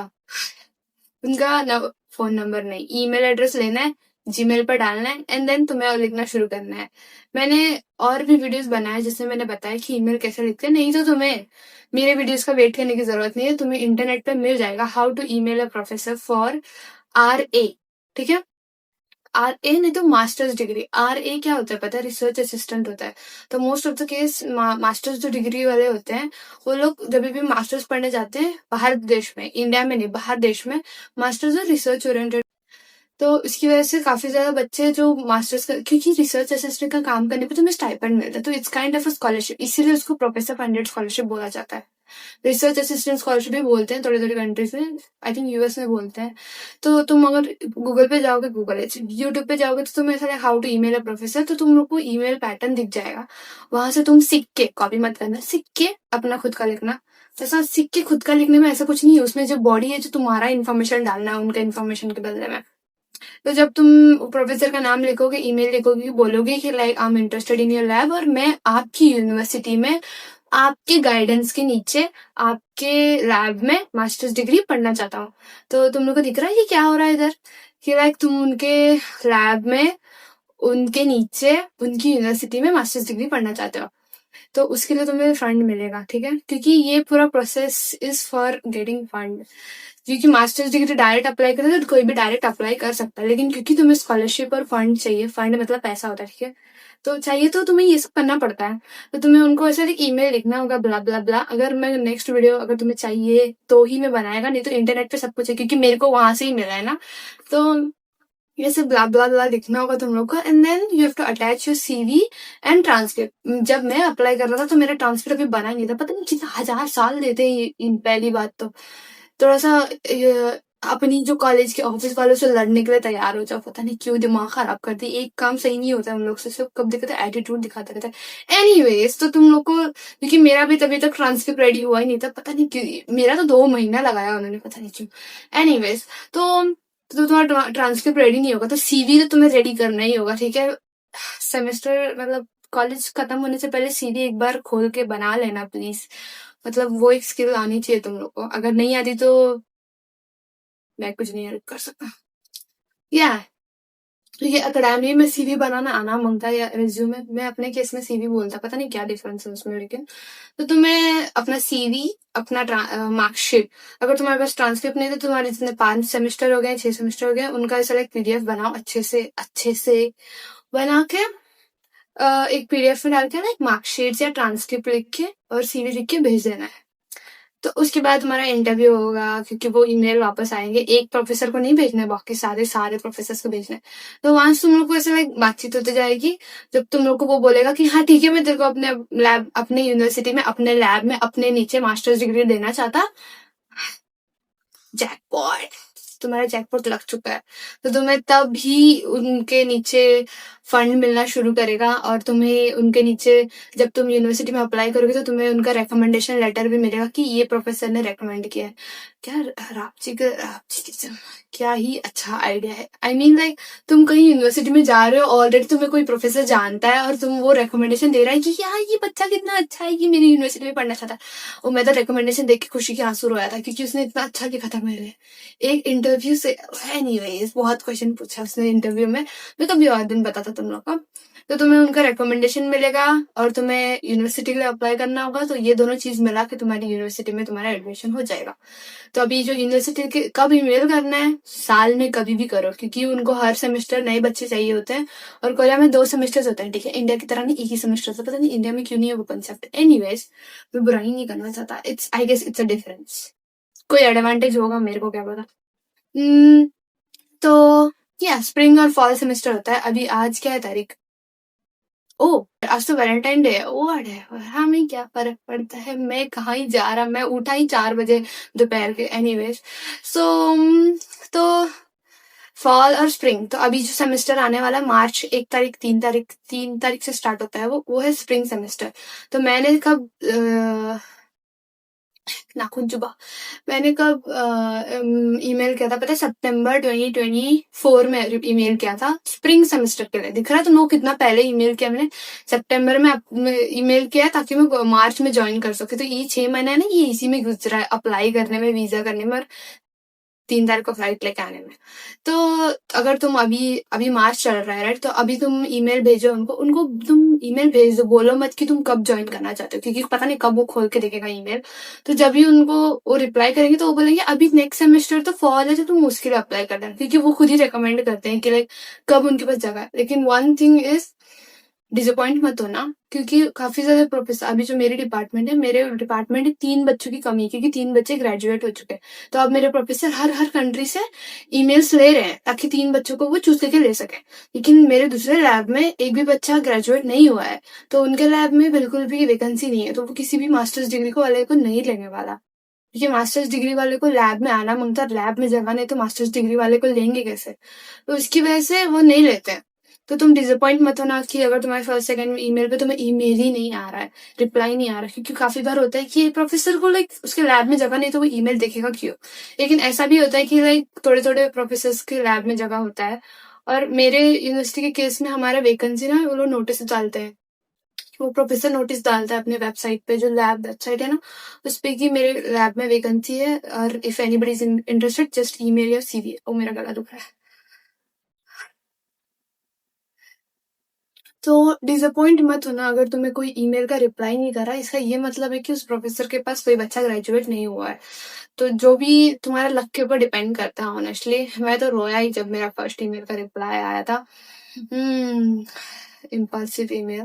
उनका फोन नंबर नहीं, ईमेल एड्रेस लेना है, जीमेल पर डालना है एंड देन तुम्हें और लिखना शुरू करना है। मैंने और भी वीडियोस बनाए जिसमें मैंने बताया कि ईमेल कैसे लिखते हैं, नहीं तो तुम्हें मेरे वीडियोस का वेट करने की जरूरत नहीं है, तुम्हें इंटरनेट पे मिल जाएगा how to email a professor for RA। ठीक है, RA नहीं तो मास्टर्स डिग्री। RA क्या होता है पता है? रिसर्च असिस्टेंट होता है। तो most of the case masters जो डिग्री वाले होते हैं वो लोग जब भी मास्टर्स पढ़ने जाते हैं बाहर देश में, इंडिया में नहीं बाहर देश में, मास्टर्स और रिसर्च ओरिएंटेड। तो इसकी वजह से काफी ज्यादा बच्चे जो क्योंकि रिसर्च असिस्टेंट का काम करने पे तुम्हें स्टाइपेंड मिलता है, तो it's kind of a scholarship, इसीलिए उसको प्रोफेसर फंडेड स्कॉलरशिप बोला जाता है। रिसर्च असिस्टेंट स्कॉलरशिप भी बोलते हैं थोड़ी थोड़ी कंट्रीज में, आई थिंक यूएस में बोलते हैं। तो तुम अगर गूगल पे जाओगे, यूट्यूब पे जाओगे तो तुम्हें ऐसा how to email a professor, तो तुम लोग को ईमेल पैटर्न दिख जाएगा। वहां से तुम सीख के, कॉपी मत करना, सीख के अपना खुद का लिखना। ऐसा सीख के खुद का लिखने में ऐसा कुछ नहीं है, उसमें जो बॉडी है जो तुम्हारा इन्फॉर्मेशन डालना है उनका इन्फॉर्मेशन के बदले में। तो जब तुम प्रोफेसर का नाम लिखोगे, ईमेल लिखोगे, बोलोगे कि like I am interested in your lab और मैं आपकी यूनिवर्सिटी में आपके गाइडेंस के नीचे आपके लैब में मास्टर्स डिग्री पढ़ना चाहता हूँ। तो तुम लोग को दिख रहा है कि क्या हो रहा है इधर, कि लाइक तुम उनके लैब में उनके नीचे उनकी यूनिवर्सिटी में मास्टर्स डिग्री पढ़ना चाहते हो, तो उसके लिए तुम्हें फंड मिलेगा। ठीक है, क्योंकि ये पूरा process is for getting fund. क्योंकि मास्टर्स डिग्री डायरेक्ट अप्लाई करें तो कोई भी डायरेक्ट अप्लाई कर सकता है, लेकिन क्योंकि तुम्हें स्कॉलरशिप और फंड चाहिए, फंड मतलब पैसा होता है, ठीक है, तो चाहिए तो तुम्हें ये सब करना पड़ता है। तो तुम्हें उनको ऐसा एक ईमेल लिखना होगा, ब्ला ब्ला ब्ला। अगर मैं नेक्स्ट वीडियो अगर तुम्हें चाहिए तो ही मैं बनाएगा, नहीं तो इंटरनेट पे सब कुछ है, क्योंकि मेरे को वहां से ही मिला है ना। तो ये सब ब्ला ब्ला ब्ला लिखना होगा तुम लोग को, and then you have to attach your CV and transcript. जब मैं अप्लाई कर रहा था तो मेरा ट्रांसक्रिप्ट अभी बना नहीं था, पता नहीं कितना 1000 साल देते हैं इन पहली बात तो। थोड़ा सा अपनी जो कॉलेज के ऑफिस वालों से लड़ने के लिए तैयार हो जाओ, पता नहीं क्यों दिमाग खराब करते, एक काम सही नहीं होता हम लोग से, सब कब दिखाते एटीट्यूड दिखाते रहता है। एनीवेज, तो तुम लोग को, क्योंकि मेरा भी तभी तक ट्रांसक्रिप्ट रेडी हुआ ही नहीं था, पता नहीं क्यों, मेरा तो 2 महीना लगाया उन्होंने, पता नहीं क्यों। एनीवेज, तो तुम्हारा ट्रांसक्रिप्ट रेडी नहीं होगा तो CV तो तुम्हें रेडी करना ही होगा। ठीक है, सेमेस्टर मतलब कॉलेज खत्म होने से पहले CV एक बार खोल के बना लेना प्लीज। मतलब वो एक स्किल आनी चाहिए तुम लोग को, अगर नहीं आती तो मैं कुछ नहीं हेल्प कर सकता। या तो ये अकेडमी में CV बनाना आना मांगता है या रिज्यूमे, मैं अपने केस में CV बोलता, पता नहीं क्या डिफरेंस है उसमें, लेकिन तो तुम्हें अपना CV, अपना मार्कशीट, अगर तुम्हारे पास ट्रांसक्रिप्ट नहीं तो तुम्हारे जितने 5 सेमेस्टर हो गए, 6 सेमेस्टर हो गए, उनका ऐसा एक PDF बनाओ, अच्छे से बना के एक PDF में डाल के ना एक मार्कशीट या ट्रांसक्रिप्ट लिख के और CV लिख के भेज देना है। तो उसके बाद हमारा इंटरव्यू होगा, क्योंकि वो ईमेल वापस आएंगे, एक प्रोफेसर को नहीं भेजना है, बाकी सारे प्रोफेसर को भेजना है। तो वहां से तुम लोग को ऐसे लाइक बातचीत होती जाएगी, जब तुम लोग को वो बोलेगा कि हाँ ठीक है मैं तेरे को अपने लैब, अपने यूनिवर्सिटी में, अपने लैब में, अपने नीचे मास्टर्स डिग्री देना चाहता, जैकपॉट, तुम्हारा जैकपॉट लग चुका है। तो तुम्हें तब ही उनके नीचे फंड मिलना शुरू करेगा, और तुम्हें उनके नीचे जब तुम यूनिवर्सिटी में अप्लाई करोगे तो तुम्हें उनका रेकमेंडेशन लेटर भी मिलेगा कि ये प्रोफेसर ने रेकमेंड किया है। क्या रापची का क्या ही अच्छा आइडिया है। आई मीन लाइक तुम कहीं यूनिवर्सिटी में जा रहे हो, ऑलरेडी तुम्हें कोई प्रोफेसर जानता है और तुम वो रेकमेंडेशन दे रहा है कि यार ये बच्चा कितना अच्छा है, कि मेरी यूनिवर्सिटी में पढ़ना चाहता है। और मैं तो रेकमेंडेशन देख के खुशी के आंसू रोया था, क्योंकि उसने इतना अच्छा लिखा था मेरे एक इंटरव्यू से। एनीवेज, बहुत क्वेश्चन पूछा उसने इंटरव्यू में, मैं कभी और दिन बताता तुम लोग को। तो तुम्हें उनका रेकमेंडेशन मिलेगा और तुम्हें यूनिवर्सिटी के लिए अप्लाई करना होगा, तो ये दोनों चीज मिला के तुम्हारी यूनिवर्सिटी में तुम्हारा एडमिशन हो जाएगा। तो अभी जो यूनिवर्सिटी के कब ईमेल करना है, साल में कभी भी करो, क्योंकि उनको हर सेमेस्टर नए बच्चे चाहिए होते हैं, और कोरिया में 2 सेमेस्टर्स होते हैं, ठीक है, इंडिया की तरह नहीं, एक ही सेमेस्टर होता है, पता नहीं इंडिया में क्यों नहीं है वो कंसेप्ट। एनीवेज, मैं बुराई नहीं करना चाहता, it's I guess it's a difference, कोई एडवांटेज होगा मेरे को क्या पता। तो या स्प्रिंग और फॉल सेमेस्टर होता है। अभी आज क्या है तारीख? ओ, आज तो वैलेंटाइन डे है। ओ अरे, हमें क्या फर्क पड़ता है, मैं कहाँ ही जा रहा, मैं उठा ही 4 बजे दोपहर के। एनीवेज, सो तो फॉल और स्प्रिंग, तो अभी जो सेमेस्टर आने वाला है मार्च 1 तारीख 3 तारीख से स्टार्ट होता है, वो है स्प्रिंग सेमेस्टर। तो मैंने कब नाखून चुबा, मैंने कब ईमेल किया था पता है? सितंबर 2024 में ईमेल किया था स्प्रिंग सेमेस्टर के लिए। दिख रहा है तुम लोग कितना पहले ईमेल किया मैंने? सितंबर में ईमेल किया ताकि मैं मार्च में ज्वाइन कर सके। तो ये 6 महीना है ना, ये इसी में गुजरा है, अप्लाई करने में, वीजा करने में। और 3 तारीख को फ्लाइट लेके आने में। तो अगर तुम अभी मार्च चल रहा है, राइट, तो अभी तुम ईमेल भेजो उनको उनको तुम ईमेल भेज दो, बोलो मत कि तुम कब ज्वाइन करना चाहते हो, क्योंकि पता नहीं कब वो खोल के देखेगा ईमेल। तो जब भी उनको वो रिप्लाई करेंगे तो वो बोलेंगे अभी नेक्स्ट सेमेस्टर तो फॉल है, तो तुम उसके लिए अप्लाई कर देना, क्योंकि वो खुद ही रिकमेंड करते हैं कि लाइक कब उनके पास जगह है। लेकिन वन थिंग इज, डिसअपॉइंट मत होना, क्योंकि काफी ज्यादा प्रोफेसर, अभी जो मेरे डिपार्टमेंट है, मेरे डिपार्टमेंट में 3 बच्चों की कमी है, क्योंकि 3 बच्चे ग्रेजुएट हो चुके हैं। तो अब मेरे प्रोफेसर हर हर कंट्री से ईमेल्स ले रहे हैं ताकि 3 बच्चों को वो चूज करके ले सके। लेकिन मेरे दूसरे लैब में एक भी बच्चा ग्रेजुएट नहीं हुआ है, तो उनके लैब में बिल्कुल भी वैकेंसी नहीं है, तो वो किसी भी मास्टर्स डिग्री को वाले को नहीं लेने वाला, क्योंकि मास्टर्स डिग्री वाले को लैब में आना मांगता है, लैब में जगह नहीं तो मास्टर्स डिग्री वाले को लेंगे कैसे? तो उसकी वजह से वो नहीं लेते हैं। तो तुम डिसअपॉइंट मत होना कि अगर तुम्हारे फर्स्ट सेकंड में ईमेल पे तुम्हें ईमेल ही नहीं आ रहा है, रिप्लाई नहीं आ रहा है, क्योंकि काफी बार होता है कि प्रोफेसर को लाइक उसके लैब में जगह नहीं तो वो ईमेल देखेगा क्यों। लेकिन ऐसा भी होता है कि लाइक थोड़े थोड़े प्रोफेसर के लैब में जगह होता है। और मेरे यूनिवर्सिटी के केस में हमारा वैकेंसी ना वो लोग नोटिस डालते हैं, वो प्रोफेसर नोटिस डालता है अपने वेबसाइट पे, जो लैब वेबसाइट है ना, उस पे कि मेरे लैब में वैकेंसी है और if anybody is interested just email या सीवी। ओ मेरा गला दुख रहा है। तो डिसअपॉइंट मत होना अगर तुम्हें कोई ईमेल का रिप्लाई नहीं करा, इसका ये मतलब है कि उस प्रोफेसर के पास कोई बच्चा ग्रेजुएट नहीं हुआ है। तो जो भी तुम्हारे लक के ऊपर डिपेंड करता है। ऑनेस्टली मैं तो रोया ही जब मेरा फर्स्ट ईमेल का रिप्लाई आया था। इम्पल्सिव ईमेल,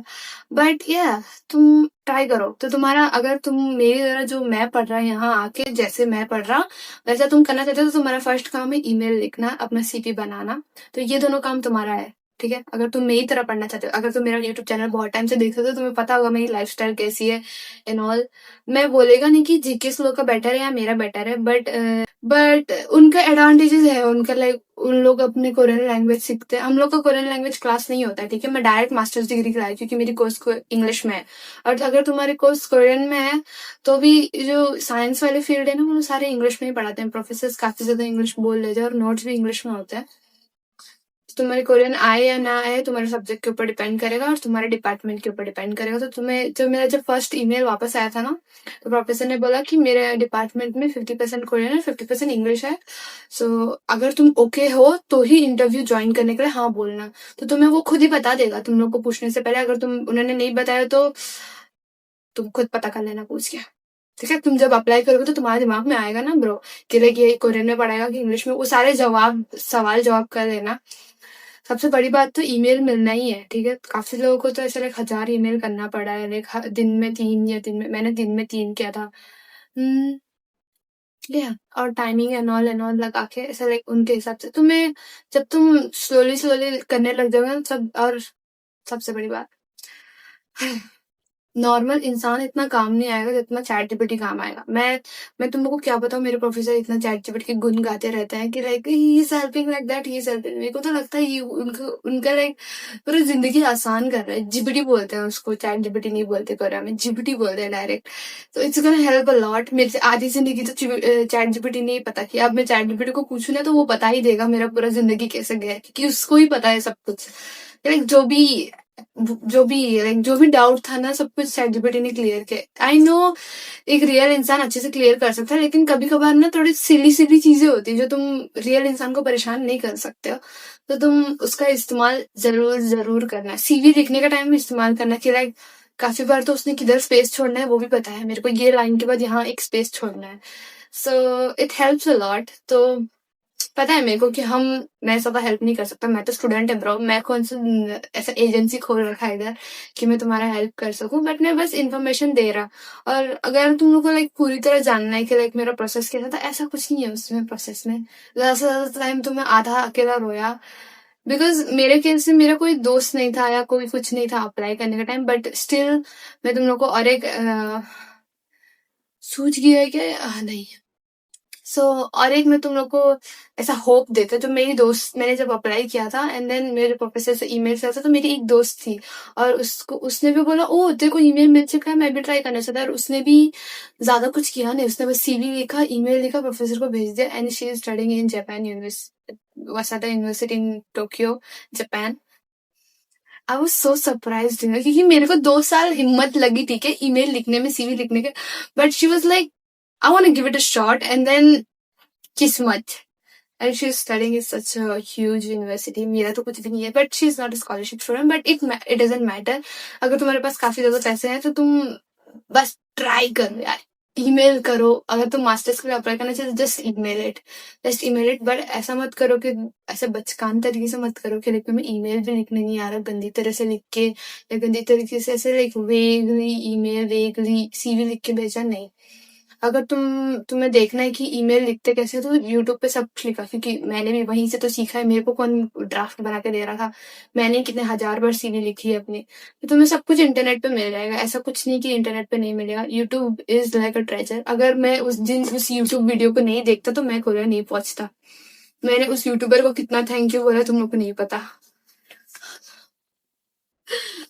बट या तुम ट्राई करो। तो तुम्हारा, अगर तुम मेरी तरह जो मैं पढ़ रहा यहाँ आके जैसे मैं पढ़ रहा वैसा तुम करना चाहते हो, तो तुम्हारा फर्स्ट काम है ईमेल लिखना, अपना सीपी बनाना। तो ये दोनों काम तुम्हारा है, ठीक है? अगर तुम मेरी तरह पढ़ना चाहते हो, अगर तुम मेरा यूट्यूब चैनल बहुत टाइम से देख रहे हो तो तुम्हें पता होगा मेरी लाइफस्टाइल कैसी है एंड ऑल। मैं बोलेगा नहीं कि जीके स्लो का बेटर है या मेरा बेटर है, बट उनका एडवांटेजेस है, उनका लाइक उन लोग अपने कोरियन लैंग्वेज सीखते हैं। हम लोग का कोरियन लैंग्वेज क्लास नहीं होता है, ठीक है? मैं डायरेक्ट मास्टर्स डिग्री कराई क्योंकि मेरी कोर्स को इंग्लिश में है। और अगर तुम्हारे कोर्स कोरियन में है तो भी जो साइंस वाले फील्ड है ना, वो सारे इंग्लिश में ही पढ़ाते हैं, प्रोफेसर काफी ज्यादा इंग्लिश बोल लेते हैं और नोट्स भी इंग्लिश में होते हैं। तुम्हारे कोरियन आए या ना आए तुम्हारे सब्जेक्ट के ऊपर डिपेंड करेगा और तुम्हारे डिपार्टमेंट के ऊपर डिपेंड करेगा। तो तुम्हें जब फर्स्ट ईमेल वापस आया था ना, तो प्रोफेसर ने बोला कि मेरे डिपार्टमेंट में 50% कोरियन है, 50% इंग्लिश है। सो अगर तुम ओके हो तो ही इंटरव्यू ज्वाइन करने के लिए हाँ बोलना। तो तुम्हें वो खुद ही बता देगा तुम लोग को पूछने से पहले। अगर उन्होंने नहीं बताया तो तुम खुद पता कर लेना पूछ के, ठीक है? तुम जब अप्लाई करोगे तो तुम्हारे दिमाग में आएगा ना ब्रो कि लाइक ये कोरियन में पढ़ाएगा कि इंग्लिश में, वो सारे सवाल जवाब कर लेना। सबसे बड़ी बात तो ईमेल मिलना ही है, ठीक है? काफी लोगों को तो ऐसे लाइक 1000 ईमेल करना पड़ा है, लाइक दिन में 3 या मैंने दिन में 3 किया था। और टाइमिंग एंड ऑल लगा के ऐसा लाइक उनके हिसाब से तुम्हें, जब तुम स्लोली स्लोली करने लग जाओगे ना सब। और सबसे बड़ी बात, नॉर्मल इंसान इतना काम नहीं आएगा जितना चैट जीपीटी काम आएगा। मैं तुम लोग को क्या बताऊं, मेरे प्रोफेसर इतना चैट जीपीटी के गुण गाते रहते हैं कि like he is helping like that, he is helping. मेरे को तो लगता है उनका लाइक पूरी जिंदगी आसान कर रहा है। जीपीटी बोलते हैं उसको, चैट जीपीटी नहीं बोलते कोरिया में, जीपीटी बोलते हैं डायरेक्ट। तो it's gonna help a lot. मेरी आधी जिंदगी तो चैट जीपीटी नहीं पता कि अब मैं चैट जीपीटी को पूछू ना तो वो बता ही देगा मेरा पूरा जिंदगी कैसे गया, क्योंकि उसको ही पता है सब कुछ। लाइक जो भी डाउट था ना, सब कुछ चैट जीपीटी ने क्लियर किया। आई नो एक रियल इंसान अच्छे से क्लियर कर सकता है, लेकिन कभी कभार ना थोड़ी सिली सिली चीजें होती है जो तुम रियल इंसान को परेशान नहीं कर सकते हो। तो तुम उसका इस्तेमाल जरूर जरूर करना। सीवी लिखने का टाइम में इस्तेमाल करना कि लाइक काफी बार तो उसने किधर स्पेस छोड़ना है वो भी पता है मेरे को, ये लाइन के बाद यहाँ एक स्पेस छोड़ना है। So it helps a lot. तो पता है मेरे को कि मैं ज्यादा हेल्प नहीं कर सकता, मैं तो स्टूडेंट है ब्रो। मैं कौन सा ऐसा एजेंसी खोल रखा है इधर कि मैं तुम्हारा हेल्प कर सकूं, बट मैं बस इन्फॉर्मेशन दे रहा। और अगर तुम लोग को लाइक पूरी तरह जानना है कि लाइक मेरा प्रोसेस कैसा था, ऐसा कुछ नहीं है उसमें। प्रोसेस में ज्यादा से ज्यादा टाइम तो मैं आधा अकेला रोया, बिकॉज मेरे केस में मेरा कोई दोस्त नहीं था या कोई कुछ नहीं था अप्लाई करने का टाइम। बट स्टिल मैं तुम लोग को और एक सूझ गया है क्या? नहीं। और एक मैं तुम लोग को ऐसा होप देता, जो मेरी दोस्त, मैंने जब अप्लाई किया था एंड देन मेरे प्रोफेसर से ईमेल से था, तो मेरी एक दोस्त थी और उसने भी बोला ओ तेरे को ईमेल मिल चुका है, मैं भी ट्राई करना चाहता। और उसने भी ज्यादा कुछ किया नहीं, उसने बस सीवी लिखा, ईमेल लिखा, प्रोफेसर को भेज दिया and she is studying in Japan Waseda university in Tokyo, Japan. I was so surprised, क्योंकि मेरे को 2 साल हिम्मत लगी, ठीक है, ईमेल लिखने में, सीवी लिखने के, but she was like I want to give it a shot and then किस्मत and she is studying in such a huge university. मेरा तो कुछ भी नहीं है, but she is not a scholarship student, but it doesn't matter. अगर तुम्हारे पास काफी ज्यादा पैसे हैं तो तुम बस ट्राई करो यार, ईमेल करो। अगर तुम मास्टर्स के लिए अप्लाई करना चाहते जस्ट ईमेल इट, बट ऐसा मत करो कि ऐसे बचकान तरीके से मत करो कि तुम्हें ईमेल भी लिखने नहीं आ रहा, गंदी तरह से लिख के या गंदी तरीके से ऐसे like vaguely email, vaguely CV लिख के भेजा, नहीं। अगर तुम्हें देखना है कि ईमेल लिखते कैसे हैं, तो यूट्यूब पे सब कुछ लिखा, क्योंकि मैंने भी वहीं से तो सीखा है। मेरे को कौन ड्राफ्ट बना के दे रहा था, मैंने कितने हजार बार सीवी लिखी है अपनी। तो तुम्हें सब कुछ इंटरनेट पे मिल जाएगा, ऐसा कुछ नहीं कि इंटरनेट पे नहीं मिलेगा। YouTube is like a treasure. अगर मैं उस यूट्यूब वीडियो को नहीं देखता तो मैं कोरिया नहीं पहुंचता। मैंने उस यूट्यूबर को कितना थैंक यू बोला तुम लोग को नहीं पता।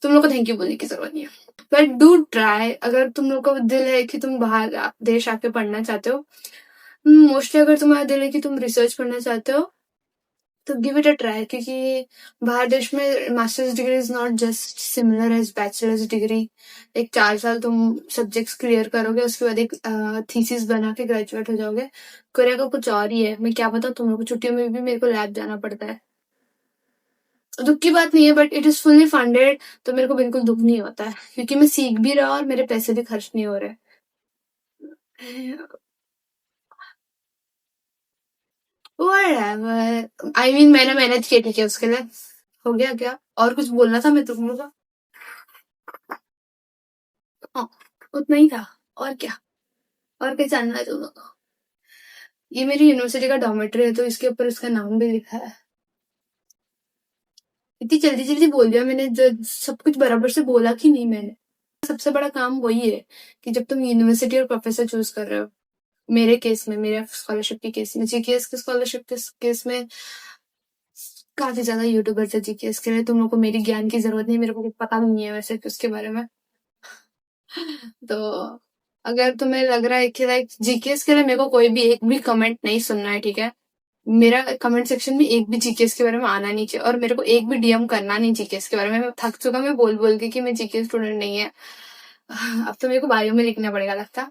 तुम लोग को थैंक यू बोलने की जरूरत नहीं है, बट डू ट्राई। अगर तुम लोग का दिल है कि तुम बाहर देश आके पढ़ना चाहते हो, मोस्टली अगर तुम्हारा दिल है कि तुम रिसर्च पढ़ना चाहते हो, तो गिव इट अ ट्राई। क्योंकि बाहर देश में masters degree is not just similar as bachelors degree. एक 4 साल तुम सब्जेक्ट्स क्लियर करोगे, उसके बाद एक थीसिस बना के ग्रेजुएट हो जाओगे। कोरिया का कुछ और ही है, मैं क्या बताऊँ तुम लोग को। छुट्टियों में भी मेरे को लैब जाना पड़ता है। दुख की बात नहीं है, but it is fully funded, तो मेरे को बिल्कुल दुख नहीं होता है, क्योंकि मैं सीख भी रहा और मेरे पैसे भी खर्च नहीं हो रहे। Whatever. I mean, मैंने मेहनत की, ठीक है, उसके लिए हो गया क्या? और कुछ बोलना था मैं तुम लोग का? हाँ, उतना ही था। और क्या? और क्या जानना है तुम लोग को? ये मेरी यूनिवर्सिटी का डॉर्मेट्री है, तो इसके ऊपर उसका नाम भी लिखा है। इतनी जल्दी जल्दी बोल दिया मैंने, सब कुछ बराबर से बोला कि नहीं मैंने? सबसे बड़ा काम वही है कि जब तुम यूनिवर्सिटी और प्रोफेसर चूज कर रहे हो, मेरे केस में, मेरे स्कॉलरशिप के केस में, जीकेएस के स्कॉलरशिप के केस में काफी ज्यादा यूट्यूबर्स है जीकेएस के लिए। तुम लोग को मेरी ज्ञान की जरूरत नहीं, मेरे को कुछ पता भी नहीं है वैसे उसके बारे में। तो अगर तुम्हें लग रहा है कि लाइक जीकेएस के लिए मेरे को कोई भी एक भी कमेंट नहीं सुनना है, ठीक है? मेरा कमेंट सेक्शन में एक भी जीकेएस के बारे में आना नहीं चाहिए, और मेरे को एक भी डीएम करना नहीं जीकेएस के बारे में। मैं थक चुका मैं बोल बोल के कि मैं जीकेएस स्टूडेंट नहीं है। अब तो मेरे को बायो में लिखना पड़ेगा लगता।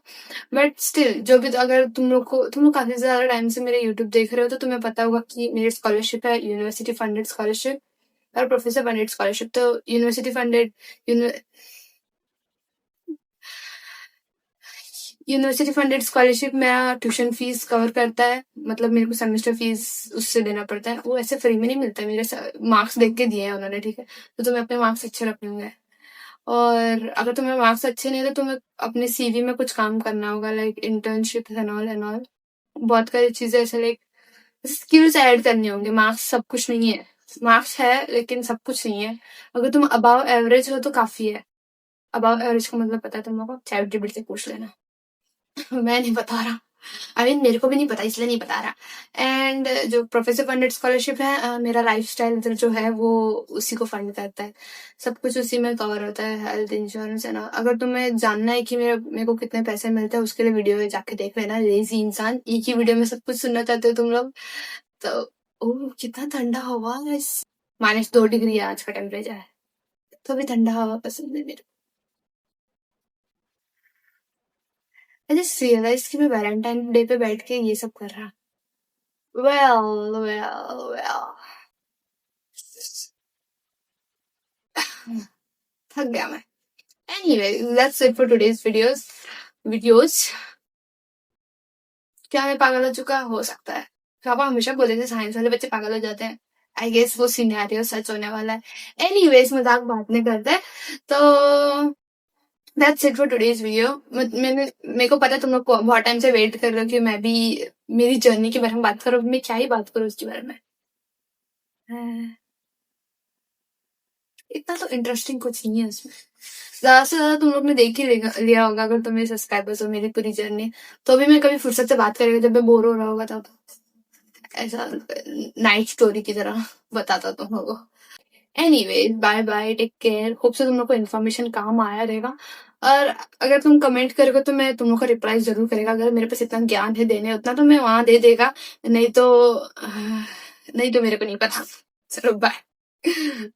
बट स्टिल जो भी, तो अगर तुम लोग काफी ज्यादा टाइम से मेरे यूट्यूब देख रहे हो, तो तुम्हें पता होगा कि मेरी स्कॉलरशिप है यूनिवर्सिटी फंडेड स्कॉलरशिप और प्रोफेसर फंडेड स्कॉलरशिप। तो यूनिवर्सिटी फंडेड स्कॉलरशिप मेरा ट्यूशन फीस कवर करता है, मतलब मेरे को सेमेस्टर फीस उससे देना पड़ता है। वो ऐसे फ्री में नहीं मिलता है, मेरे मार्क्स देख के दिए हैं उन्होंने, ठीक है? तो तुम्हें अपने मार्क्स अच्छे रखने होंगे, और अगर तुम्हें मार्क्स अच्छे नहीं है तो तुम्हें अपने सीवी में कुछ काम करना होगा, लाइक इंटर्नशिप एंड ऑल। बहुत सारी चीजें ऐसे लाइक स्किल्स ऐड करनी होंगे। मार्क्स सब कुछ नहीं है, मार्क्स है लेकिन सब कुछ नहीं है। अगर तुम अबाव एवरेज हो तो काफी है। अबाव एवरेज का मतलब पता है तुम लोगों को? चैट जीपीटी से पूछ लेना। मैं नहीं बता रहा। आई मीन मेरे को भी नहीं पता, इसलिए नहीं बता रहा। एंड जो प्रोफेसर फंडेड स्कॉलरशिप है, मेरा लाइफस्टाइल जो है वो उसी को फंड करता है। सब कुछ उसी में कवर होता है, हेल्थ इंश्योरेंस है ना। अगर तुम्हें जानना है कि मेरे को कितने पैसे मिलते हैं, उसके लिए वीडियो में जाके देख लेना। लेजी इंसान, एक ही वीडियो में सब कुछ सुनना चाहते हो तुम लोग तो। ओह कितना ठंडा हवा है। -2 डिग्री है आज का टेम्परेचर, तो भी ठंडा हवा पसंद है मेरे को। आई जस्ट रियलाइज कि मैं वैलेंटाइन डे पे बैठ के ये सब कर रहा। वेल थक गया मैं। Anyway, that's it for today's videos. क्या मैं पागल हो चुका? हो सकता है। पापा हमेशा बोले थे साइंस वाले बच्चे पागल हो जाते हैं। आई गेस वो सिनेरियो सच होने वाला है। एनीवेज, मजाक बात नहीं करते। तो that's it for today's video. मेरे को पता है तुम लोग को बहुत टाइम से वेट कर रहे हो कि मैं भी मेरी जर्नी के बारे में बात करूँ। मैं क्या ही बात करूँ उसके बारे में? इतना तो इंटरेस्टिंग कुछ नहीं है उसमें। ज्यादा से ज्यादा तुम लोग ने देख ही लिया होगा, अगर तुम मेरे सब्सक्राइबर्स हो, मेरी पूरी जर्नी। तो भी मैं कभी फुर्सत से बात करेगा जब मैं बोर हो रहा होगा तब, ऐसा नाइट स्टोरी की तरह बताता तुम लोगों को। Anyway, bye bye, take care. Hope से तुम लोग को इन्फॉर्मेशन काम आया रहेगा। और अगर तुम कमेंट करोगे तो मैं तुम लोग का रिप्लाई जरूर करेगा। अगर मेरे पास इतना ज्ञान है देने उतना, तो मैं वहां दे देगा। नहीं तो मेरे को नहीं पता। चलो बाय।